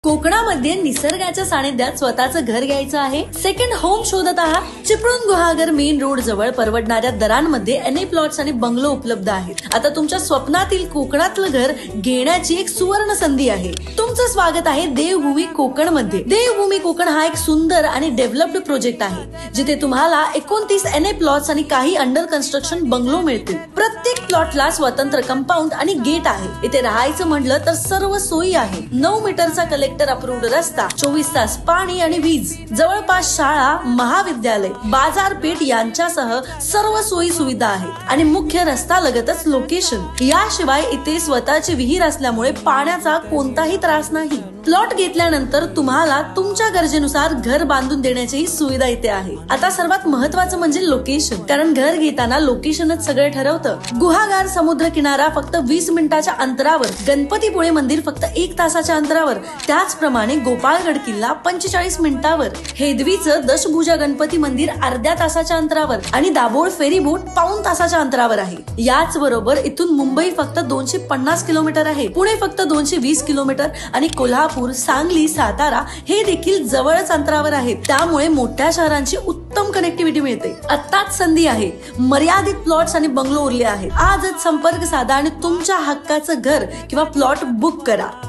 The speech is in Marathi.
कोकणामध्ये निसर्गाच्या सानिध्यात स्वतःचं घर घ्यायचं आहे, सेकंड होम शोधत आहात? चिपळूण गुहागर मेन रोड जवळ परवडणाऱ्या दरांमध्ये एनए प्लॉट्स आणि बंगलो उपलब्ध आहेत। आता तुमच्या स्वप्नातील कोकणातलं घर घेण्याची एक सुवर्ण संधी आहे। तुमचं स्वागत आहे देवभूमी कोकण मध्ये। देवभूमी कोकण हा एक सुंदर आणि डेव्हलप्ड प्रोजेक्ट आहे, जिथे तुम्हाला 29 एनए प्लॉट्स आणि काही अंडर कन्स्ट्रक्शन बंगलो मिळतील। प्रत्येक प्लॉटला स्वतंत्र कंपाऊंड आणि गेट आहे। इथे राहायचं म्हटलं तर सर्व सोयी आहे। 9 मीटरचा कलेक्टर अप्रूव्ड रस्ता, 24 तास पाणी आणि वीज, जवळपास शाळा, महाविद्यालय, बाजारपेठ यांच्यासह सर्व सोयी सुविधा आहेत आणि मुख्य रस्ता लगतच लोकेशन। याशिवाय इथे स्वतःची विहीर असल्यामुळे पाण्याचा कोणताही त्रास नाही। प्लॉट घेतल्यानंतर तुम्हाला तुमच्या गरजेनुसार घर बांधून देण्याची सुविधा इथे आहे। आता सर्वात महत्त्वाचं म्हणजे लोकेशन, कारण घर घेताना लोकेशनच सगळं ठरवतं। गुहागर समुद्र किनारा फक्त 20 मिनिटाच्या अंतरावर, गणपतीपुळे मंदिर फक्त 1 तासाच्या अंतरावर, त्याचप्रमाणे गोपाळगड किल्ला 45 मिनिटावर, हेदवीचं दशभुजा गणपती मंदिर अर्ध्या तासाच्या अंतरावर आणि दाभोळ फेरी बोट पाऊण तासाच्या अंतरावर आहे। याच बरोबर इथून मुंबई फक्त 250 किलोमीटर आहे, पुणे फक्त 220 किलोमीटर आणि कोल्हापूर, सांगली, सातारा हे देखील जवळच अंतरावर आहेत। त्यामुळे मोठ्या शहरांची उत्तम कनेक्टिव्हिटी मिळते। आत्ताच संधी आहे, मर्यादित प्लॉट्स आणि बंगलो उरले आहेत। आजच संपर्क साधा आणि तुमच्या हक्काचं घर किंवा प्लॉट बुक करा।